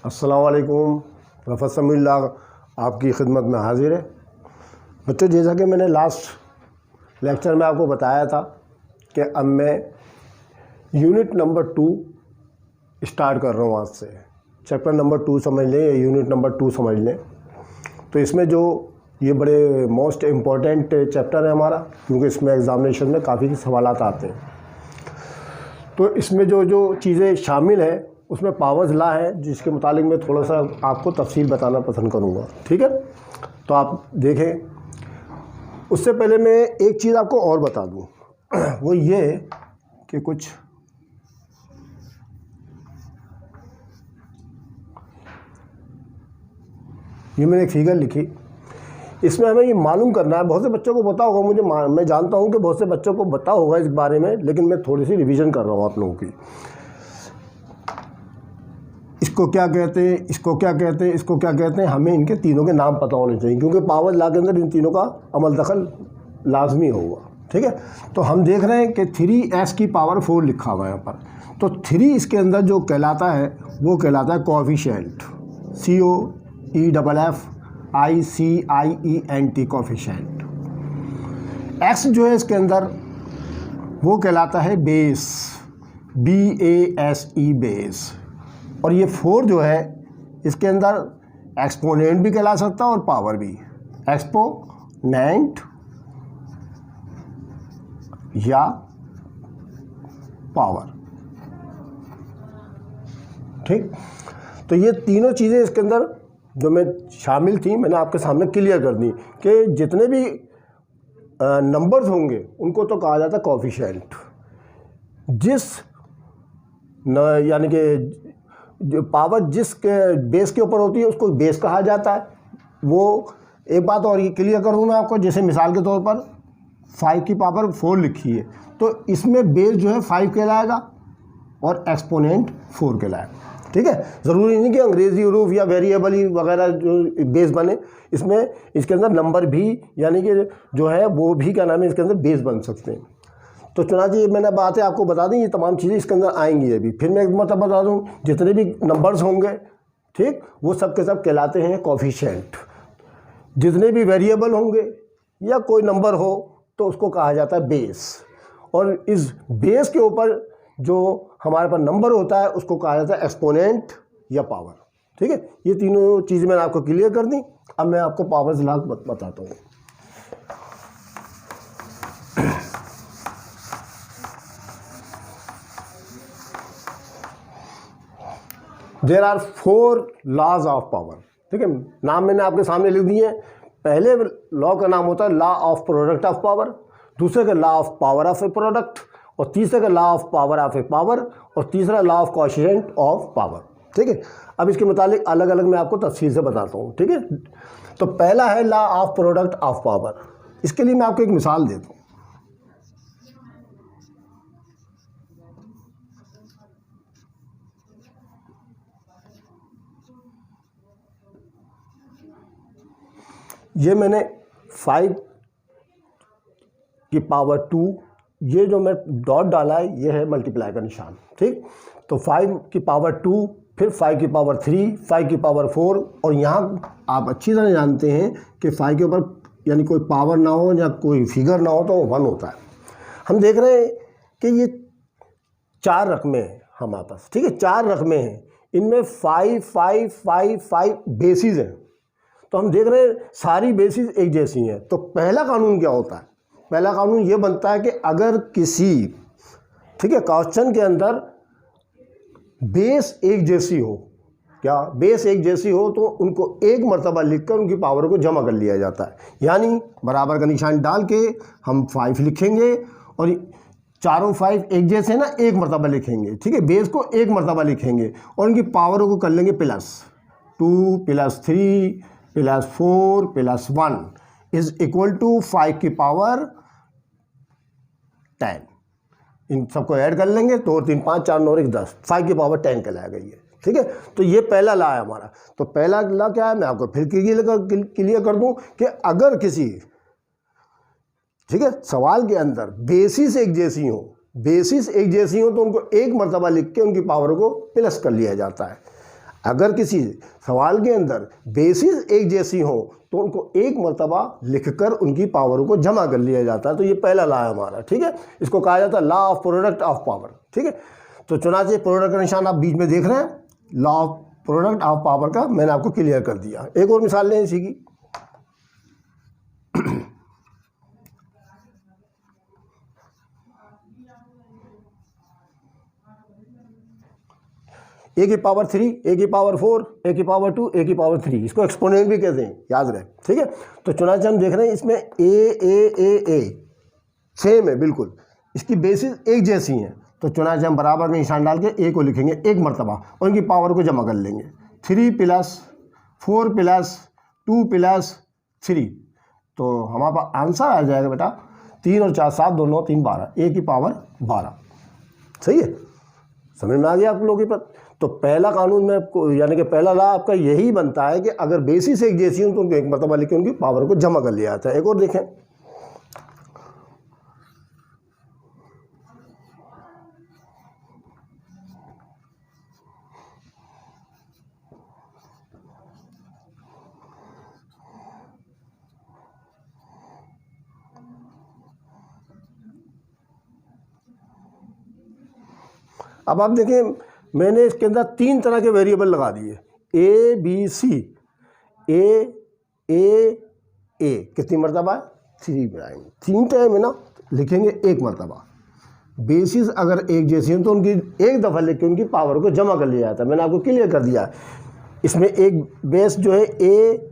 अस्सलाम वालेकुम। रफ़त समीउल्लाह आपकी खिदमत में हाजिर है। बच्चों, जैसा कि मैंने लास्ट लेक्चर में आपको बताया था कि अब मैं यूनिट नंबर 2 स्टार्ट कर रहा हूँ। आज से चैप्टर नंबर 2 समझ लें या यूनिट नंबर 2 समझ लें। तो इसमें जो ये बड़े मोस्ट इम्पॉर्टेंट चैप्टर है हमारा, क्योंकि इसमें एग्ज़ामिनेशन में काफ़ी सवालात आते हैं। तो इसमें जो जो चीज़ें शामिल हैं उसमें पावर्स लॉ है, जिसके मुतालिक मैं थोड़ा सा आपको तफसील बताना पसंद करूँगा। ठीक है, तो आप देखें। उससे पहले मैं एक चीज़ आपको और बता दूँ, वो ये कि कुछ ये मैंने एक फिगर लिखी। इसमें हमें ये मालूम करना है, बहुत से बच्चों को पता होगा, मैं जानता हूँ कि बहुत से बच्चों को पता होगा इस बारे में, लेकिन मैं थोड़ी सी रिवीजन कर रहा हूँ आप लोगों की। इसको क्या कहते हैं, इसको क्या कहते हैं, इसको क्या कहते हैं, हमें इनके तीनों के नाम पता होने चाहिए, क्योंकि पावर लॉ के अंदर इन तीनों का अमल दखल लाजमी होगा। ठीक है, तो हम देख रहे हैं कि 3s की पावर 4 लिखा हुआ है यहाँ पर। तो 3 इसके अंदर जो कहलाता है वो कहलाता है कोएफिशिएंट, COEFFICIENT कोएफिशिएंट। x जो है इसके अंदर वो कहलाता है बेस, BASE बेस। और ये 4 जो है इसके अंदर एक्सपोनेंट भी कहला सकता है और पावर भी, एक्सपोनेंट या पावर। ठीक, तो ये तीनों चीज़ें इसके अंदर जो मैं शामिल थी मैंने आपके सामने क्लियर कर दी कि जितने भी नंबर्स होंगे उनको तो कहा जाता है कोएफिशिएंट। यानी कि जो पावर जिसके बेस के ऊपर होती है उसको बेस कहा जाता है। वो एक बात और ये क्लियर कर दूँ मैं आपको, जैसे मिसाल के तौर पर 5 की पावर 4 लिखी है, तो इसमें बेस जो है 5 कहलाएगा और एक्सपोनेंट 4 कहलाएगा। ठीक है, ज़रूरी नहीं कि अंग्रेज़ी हरूफ या वेरिएबल वगैरह जो बेस बने, इसमें इसके अंदर नंबर भी यानी कि जो है वो भी क्या नाम है इसके अंदर बेस बन सकते हैं। तो चुनांचे ये मैंने बातें आपको बता दी, ये तमाम चीज़ें इसके अंदर आएंगी अभी। फिर मैं एक मतलब बता दूँ, जितने भी नंबर्स होंगे, ठीक, वो सब के सब कहलाते हैं कोएफिशिएंट। जितने भी वेरिएबल होंगे या कोई नंबर हो तो उसको कहा जाता है बेस, और इस बेस के ऊपर जो हमारे पास नंबर होता है उसको कहा जाता है एक्सपोनेंट या पावर। ठीक है, ये तीनों चीज़ें मैंने आपको क्लियर कर दी। अब मैं आपको पावर्स लॉ बताता हूँ। There are 4 laws of power. ठीक है, नाम मैंने आपके सामने लिख दिए। पहले लॉ का नाम होता है law of product of power, दूसरे का law of power of A product, और तीसरे का law of power of A power, और तीसरा law of coefficient of power. ठीक है, अब इसके मुतालिक अलग अलग मैं आपको तफसील से बताता हूँ। ठीक है, तो पहला है law of product of power. इसके लिए मैं आपको एक मिसाल देता हूँ। ये मैंने 5 की पावर 2, ये जो मैं डॉट डाला है ये है मल्टीप्लाई का निशान। ठीक, तो 5 की पावर 2, फिर 5 की पावर 3, 5 की पावर 4, और यहाँ आप अच्छी तरह जानते हैं कि 5 के ऊपर यानी कोई पावर ना हो या कोई फिगर ना हो तो 1 होता है। हम देख रहे हैं कि ये 4 रकमें हैं हमारे पास। ठीक है, 4 रकमें हैं, इनमें 5 5 5 5 बेसिस हैं। तो हम देख रहे हैं सारी बेसिस एक जैसी हैं। तो पहला कानून क्या होता है? पहला कानून ये बनता है कि अगर किसी, ठीक है, क्वेश्चन के अंदर बेस एक जैसी हो, क्या बेस एक जैसी हो, तो उनको एक मरतबा लिखकर उनकी पावर को जमा कर लिया जाता है। यानी बराबर का निशान डाल के हम 5 लिखेंगे और चारों 5 एक जैसे ना एक मरतबा लिखेंगे। ठीक है, बेस को एक मरतबा लिखेंगे और उनकी पावरों को कर लेंगे plus 2 plus 3 plus 4 plus 1 is equal to 5 की पावर 10। इन सबको ऐड कर लेंगे तो 3 5 4 9 1 10, 5 की पावर 10 कहलाएगा ये। ठीक है, तो ये पहला लॉ है हमारा। तो पहला लॉ क्या है, मैं आपको फिर क्लियर कर दूं कि अगर किसी, ठीक है, सवाल के अंदर बेसिस एक जैसी हो, बेसिस एक जैसी हो तो उनको एक मरतबा लिख के उनकी पावर को प्लस कर लिया जाता है। अगर किसी सवाल के अंदर बेसिस एक जैसी हो तो उनको एक मर्तबा लिखकर उनकी पावर को जमा कर लिया जाता है। तो ये पहला लॉ है हमारा, ठीक है। इसको कहा जाता है law of product of power, ठीक है। तो चुनाचे प्रोडक्ट का निशान आप बीच में देख रहे हैं, law of product of power का मैंने आपको क्लियर कर दिया। एक और मिसाल लें इसी की। ए की पावर 3, ए की पावर 4, ए की पावर 2, ए की पावर 3, इसको एक्सपोनेंट भी कहते हैं, याद रहे, ठीक है। तो चुनाचे हम देख रहे हैं इसमें ए सेम है बिल्कुल, इसकी बेसिस एक जैसी हैं। तो चुनाचे हम बराबर का निशान डाल के ए को लिखेंगे एक मरतबा और इनकी पावर को जमा कर लेंगे। 3 + 4 + 2 + 3, तो हमारे पास आंसर आ जाएगा बेटा 3 और 4 7, 2 9 3 12, ए की पावर 12। सही है, समझ में आ गया आप लोगों की बात। तो पहला कानून में आपको, यानी कि पहला लॉ आपका यही बनता है कि अगर बेसिस एक जैसी हो तो उनको एक मरतबा लिख के उनकी पावर को जमा कर लिया जाता है। एक और देखें, अब आप देखें मैंने इसके अंदर 3 तरह के वेरिएबल लगा दिए, ए बी सी, ए कितनी मरतबा है 3 प्राइम, 3 टाइम है ना, लिखेंगे एक मरतबा। बेसिस अगर एक जैसी हो तो उनकी एक दफ़ा लिख के उनकी पावर को जमा कर लिया जाता है। मैंने आपको क्लियर कर दिया। इसमें एक बेस जो है ए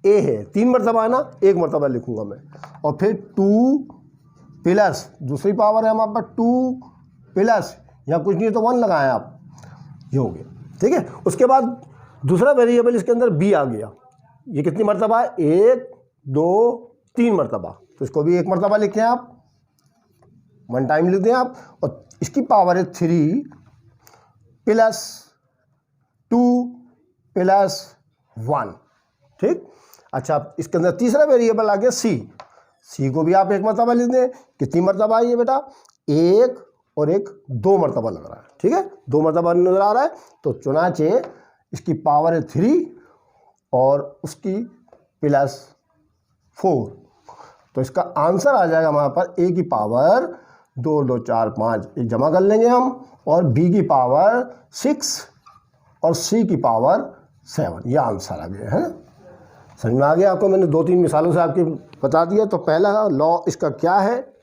है, 3 मरतबा है ना, एक मरतबा लिखूंगा मैं। और फिर 2 प्लस दूसरी पावर है हमारे पास 2 प्लस, यहाँ कुछ नहीं तो 1 लगाएं आप, ये हो गया, ठीक है। उसके बाद दूसरा वेरिएबल इसके अंदर बी आ गया, ये कितनी मरतबा है 1 2 3 मरतबा, तो इसको भी एक मरतबा लिखें आप, 1 टाइम लिख दें आप। और इसकी पावर है 3 + 2 + 1, ठीक। अच्छा, इसके अंदर तीसरा वेरिएबल आ गया सी को भी आप एक मरतबा लिख दें। कितनी मरतबा है ये बेटा, 1 और 1 2 मरतबा लग रहा है, ठीक है, 2 मरतबा नजर आ रहा है। तो चुनाचे इसकी पावर है 3 और उसकी +4, तो इसका आंसर आ जाएगा हमारे पास ए की पावर 2 2 4 5, एक जमा कर लेंगे हम, और बी की पावर 6 और सी की पावर 7, यह आंसर आ गया है। समझ में आ गया आपको, मैंने 2-3 मिसालों से आपके बता दिया। तो पहला लॉ इसका क्या है,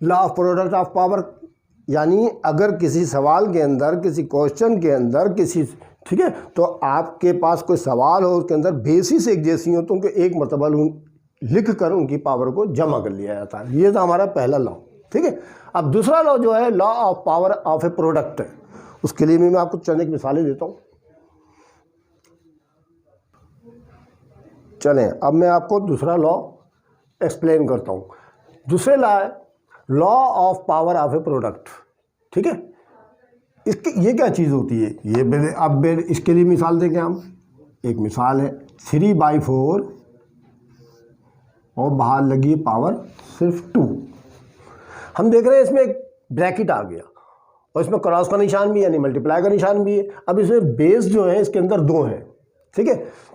law of product of power, यानी अगर किसी सवाल के अंदर, किसी क्वेश्चन के अंदर, किसी, ठीक है, तो आपके पास कोई सवाल हो उसके अंदर बेसिस एक जैसी हो तो उनको एक मरतबा लिख कर उनकी पावर को जमा कर लिया जाता है। ये था हमारा पहला लॉ, ठीक है। अब दूसरा लॉ जो है law of power of A product है, उसके लिए मैं आपको चंद एक मिसालें देता हूँ। चलें, अब मैं आपको दूसरा लॉ एक्सप्लेन करता हूँ। दूसरे लॉ है law of power of A product, ठीक है। इसके ये क्या चीज़ होती है, ये अब इसके लिए मिसाल देंगे हम। एक मिसाल है 3/4 और बाहर लगी पावर सिर्फ 2। हम देख रहे हैं इसमें एक ब्रैकेट आ गया और इसमें क्रॉस का निशान भी, यानी मल्टीप्लाई का निशान भी है। अब इसमें बेस जो है इसके अंदर 2 हैं, ठीक है।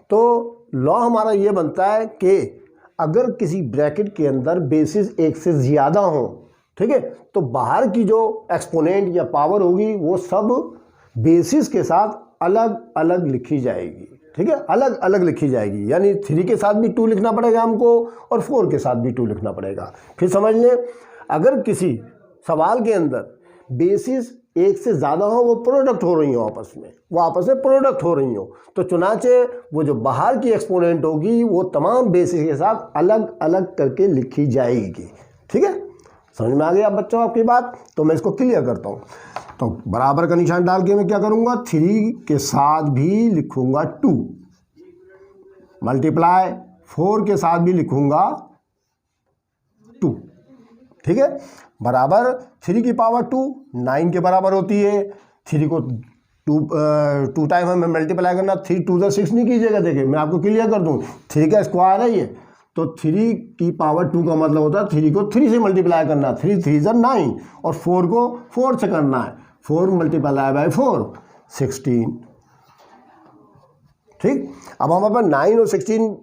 तो लॉ हमारा ये बनता है कि अगर किसी ब्रैकेट के अंदर बेसिस एक से ज़्यादा हो, ठीक है, तो बाहर की जो एक्सपोनेंट या पावर होगी वो सब बेसिस के साथ अलग अलग लिखी जाएगी, ठीक है, अलग अलग लिखी जाएगी। यानी 3 के साथ भी 2 लिखना पड़ेगा हमको और 4 के साथ भी 2 लिखना पड़ेगा। फिर समझ लें, अगर किसी सवाल के अंदर बेसिस एक से ज़्यादा हो, वो प्रोडक्ट हो रही हो आपस में, वो आपस में प्रोडक्ट हो रही हो, तो चुनाचे वो जो बाहर की एक्सपोनेंट होगी वो तमाम बेसिस के साथ अलग अलग करके लिखी जाएगी, ठीक है। समझ में आ गया बच्चों आपकी बात। तो मैं इसको क्लियर करता हूँ। तो बराबर का निशान डाल के मैं क्या करूँगा, 3 के साथ भी लिखूँगा 2, मल्टीप्लाई 4 के साथ भी लिखूँगा 2, ठीक है, बराबर 3 की पावर 2 9 के बराबर होती है। 3 को 2 टाइम हमें मल्टीप्लाई करना, 3 2 6 नहीं कीजिएगा। देखिए मैं आपको क्लियर कर दूँ, 3 का स्क्वायर है ये, तो 3 की पावर 2 का मतलब होता है 3 को 3 से मल्टीप्लाई करना, 3 3 9, और 4 को 4 से करना है, 4 × 4, 16। ठीक, अब हमारे पास 9 और 16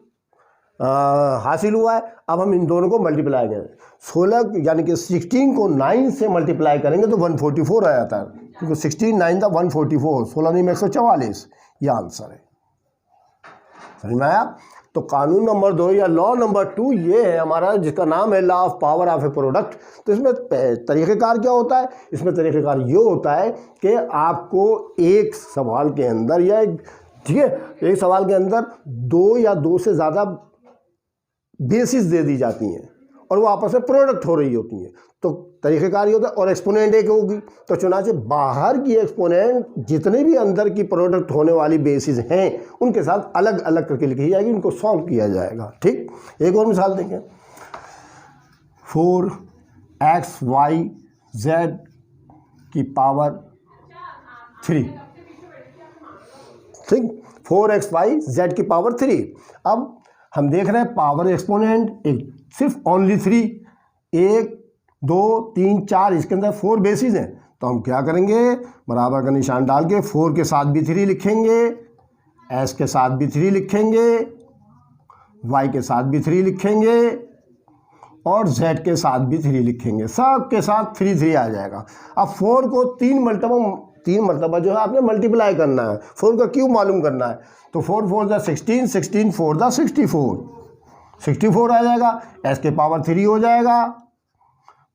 हासिल हुआ है। अब हम इन दोनों को मल्टीप्लाई करें, 16 यानी कि 16 को 9 से मल्टीप्लाई करेंगे तो 144 आ जाता है, क्योंकि 16 9 था 144, 16 नहीं 144, यह आंसर है। समझ में आया? तो कानून नंबर 2 या लॉ नंबर 2 ये है हमारा, जिसका नाम है law of power of A product. तो इसमें तरीक़ेकार क्या होता है? इसमें तरीक़ेकार ये होता है कि आपको एक सवाल के अंदर या ठीक है, एक सवाल के अंदर 2 या 2 से ज़्यादा बेसिस दे दी जाती हैं और वो आपस में प्रोडक्ट हो रही होती हैं। तो तरीक़ेकार ये होता है, और एक्सपोनेंट एक होगी, तो चुनाचे बाहर की एक्सपोनेंट जितने भी अंदर की प्रोडक्ट होने वाली बेसिस हैं उनके साथ अलग अलग करके लिखी जाएगी, उनको सॉल्व किया जाएगा। ठीक, एक और मिसाल देखें, 4xyz की पावर 3। ठीक, 4xyz की पावर 3। अब हम देख रहे हैं पावर एक्सपोनेंट एक सिर्फ ओनली 3, 1 2 3 4, इसके अंदर 4 बेसिस हैं। तो हम क्या करेंगे, बराबर का निशान डाल के 4 के साथ भी 3 लिखेंगे, s के साथ भी 3 लिखेंगे, y के साथ भी 3 लिखेंगे और z के साथ भी 3 लिखेंगे। सब के साथ 3 3 आ जाएगा। अब 4 को 3 मरतबा जो है आपने मल्टीप्लाई करना है, 4 का क्यूब मालूम करना है। तो 4 4 दा 16, 16 4 दा 64, 64 आ जाएगा, s के पावर 3 हो जाएगा,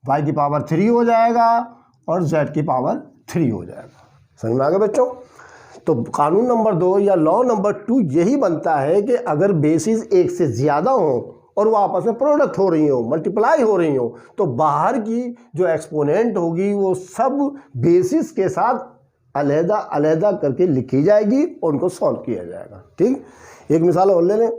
y की पावर 3 हो जाएगा और z की पावर 3 हो जाएगा। समझ में आ गया बच्चों? तो कानून नंबर 2 या लॉ नंबर 2 यही बनता है कि अगर बेसिस एक से ज़्यादा हो और वो आपस में प्रोडक्ट हो रही हो, मल्टीप्लाई हो रही हो, तो बाहर की जो एक्सपोनेंट होगी वो सब बेसिस के साथ अलहदा अलहदा करके लिखी जाएगी और उनको सॉल्व किया जाएगा। ठीक, एक मिसाल और ले लें।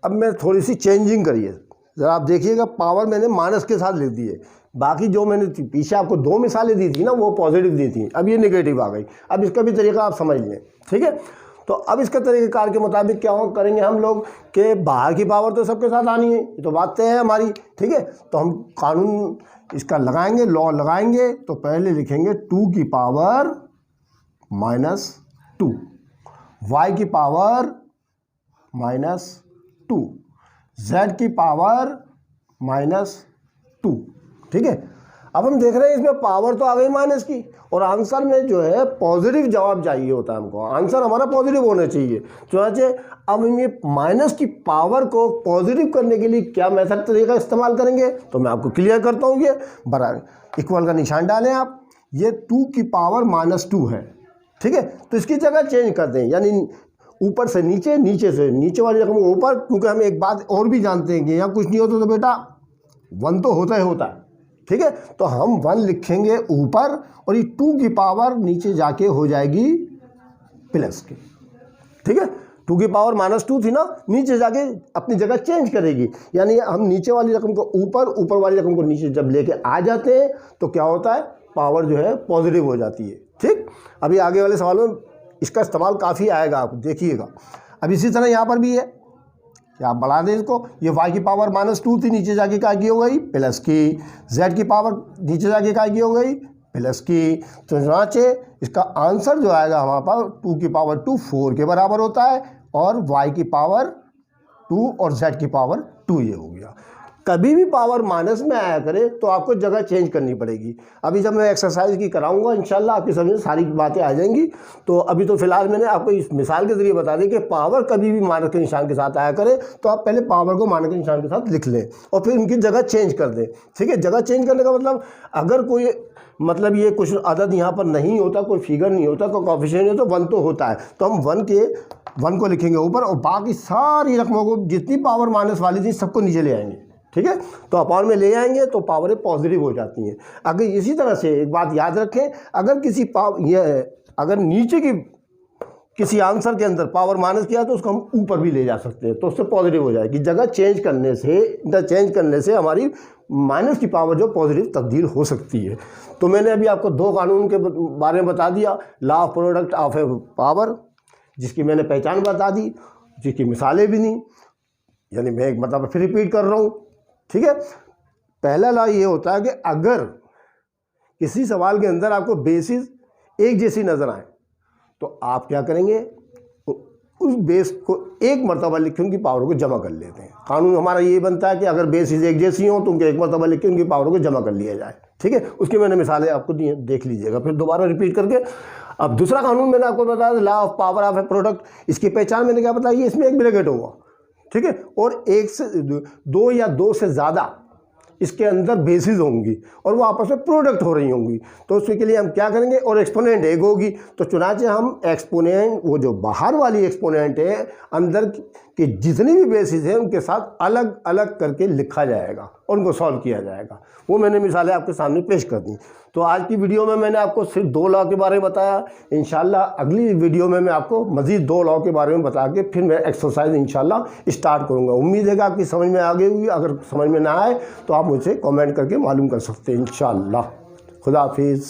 अब मैं थोड़ी सी चेंजिंग करिए, ज़रा आप देखिएगा, पावर मैंने माइनस के साथ लिख दी है। बाकी जो मैंने पीछे आपको 2 मिसालें दी थी ना, वो पॉजिटिव दी थी, अब ये नेगेटिव आ गई। अब इसका भी तरीका आप समझ लें। ठीक है, तो अब इसका तरीक़ेकार के मुताबिक क्या करेंगे हम लोग कि बाहर की पावर तो सबके साथ आनी है, ये तो बात तय है हमारी। ठीक है, तो हम कानून इसका लगाएंगे, लॉ लगाएंगे। तो पहले लिखेंगे 2 की पावर -2, y की पावर -2, z की पावर -2। ठीक है, अब हम देख रहे हैं इसमें पावर तो आ गई माइनस की, और आंसर में जो है पॉजिटिव जवाब चाहिए होता है हमको, आंसर हमारा पॉजिटिव होना चाहिए। चुनाचे अब हम ये माइनस की पावर को पॉजिटिव करने के लिए क्या मेथड तरीका इस्तेमाल करेंगे, तो मैं आपको क्लियर करता हूँ। ये बराबर इक्वल का निशान डालें आप, ये 2 की पावर -2 है। ठीक है, तो इसकी जगह चेंज कर दें, यानी ऊपर से नीचे, नीचे से नीचे वाली रकम को ऊपर, क्योंकि हम एक बात और भी जानते हैं कि यहाँ कुछ नहीं होता तो बेटा 1 तो होता ही होता है। ठीक है, तो हम 1 लिखेंगे ऊपर और ये 2 की पावर नीचे जाके हो जाएगी प्लस की। ठीक है, 2 की पावर -2 थी ना, नीचे जाके अपनी जगह चेंज करेगी, यानी हम नीचे वाली रकम को ऊपर, ऊपर वाली रकम को नीचे जब लेके आ जाते हैं तो क्या होता है, पावर जो है पॉजिटिव हो जाती है। ठीक, अभी आगे वाले सवालों में इसका इस्तेमाल काफ़ी आएगा, आप देखिएगा। अब इसी तरह यहाँ पर भी है, या आप बढ़ा दें इसको, ये y की पावर -2 थी, नीचे जाके क्या की हो गई, प्लस की, z की पावर नीचे जाके क्या की हो गई, प्लस की। तो जांचे इसका आंसर जो आएगा हमारे पास 2 की पावर 2 4 के बराबर होता है, और y की पावर 2 और z की पावर 2 ये हो गया। कभी भी पावर माइनस में आया करे तो आपको जगह चेंज करनी पड़ेगी। अभी जब मैं एक्सरसाइज की कराऊंगा इंशाल्लाह आपकी समझ में सारी बातें आ जाएंगी। तो अभी तो फिलहाल मैंने आपको इस मिसाल के ज़रिए बता दी कि पावर कभी भी माइनस के निशान के साथ आया करे तो आप पहले पावर को माइनस के निशान के साथ लिख लें और फिर उनकी जगह चेंज कर दें। ठीक है, जगह चेंज करने का मतलब अगर कोई मतलब ये कुछ अदद यहाँ पर नहीं होता, कोई फिगर नहीं होता, कोई कोएफिशिएंट नहीं होता, 1 तो होता है, तो हम 1 को लिखेंगे ऊपर और बाकी सारी रकमों को जितनी पावर माइनस वाली थी सबको नीचे ले आएंगे। ठीक है, तो अपॉन में ले आएंगे तो पावरें पॉजिटिव हो जाती हैं। अगर इसी तरह से एक बात याद रखें, अगर किसी अगर नीचे की किसी आंसर के अंदर पावर माइनस किया तो उसको हम ऊपर भी ले जा सकते हैं, तो उससे पॉजिटिव हो जाएगी। जगह चेंज करने से, इंटरचेंज करने से हमारी माइनस की पावर जो पॉजिटिव तब्दील हो सकती है। तो मैंने अभी आपको दो कानून के बारे में बता दिया, law of product of A power, जिसकी मैंने पहचान बता दी, जिसकी मिसालें भी दी, यानी मैं एक मतलब फिर रिपीट कर रहा हूँ, ठीक है। पहला लॉ ये होता है कि अगर किसी सवाल के अंदर आपको बेसिस एक जैसी नज़र आए तो आप क्या करेंगे, उस बेस को एक मरतबा लिख के उनकी पावर को जमा कर लेते हैं। कानून हमारा ये बनता है कि अगर बेसिस एक जैसी हो तो उनके एक मरतबा लिख के उनकी पावर को जमा कर लिया जाए, ठीक है। उसकी मैंने मिसालें आपको दी हैं, देख लीजिएगा फिर दोबारा रिपीट करके। अब दूसरा कानून मैंने आपको बताया law of power of A product, इसकी पहचान मैंने क्या बताई, इसमें एक ब्रैकेट होगा, ठीक है, और एक से दो या दो से ज़्यादा इसके अंदर बेसिस होंगी और वो आपस में प्रोडक्ट हो रही होंगी। तो उसके लिए हम क्या करेंगे, और एक्सपोनेंट एक होगी, तो चुनाचे हम एक्सपोनेंट, वो जो बाहर वाली एक्सपोनेंट है, अंदर के जितनी भी बेसिस हैं उनके साथ अलग अलग करके लिखा जाएगा और उनको सॉल्व किया जाएगा। वो मैंने मिसालें आपके सामने पेश कर दी। तो आज की वीडियो में मैंने आपको सिर्फ 2 लॉ के बारे में बताया। इंशाल्लाह अगली वीडियो में मैं आपको मज़ीद 2 लॉ के बारे में बता के फिर मैं एक्सरसाइज इंशाल्लाह स्टार्ट करूँगा। उम्मीद है कि आपकी समझ में आ गई होगी। अगर समझ में ना आए तो आप मुझसे कमेंट करके मालूम कर सकते हैं इंशाल्लाह। खुदा हाफिज़।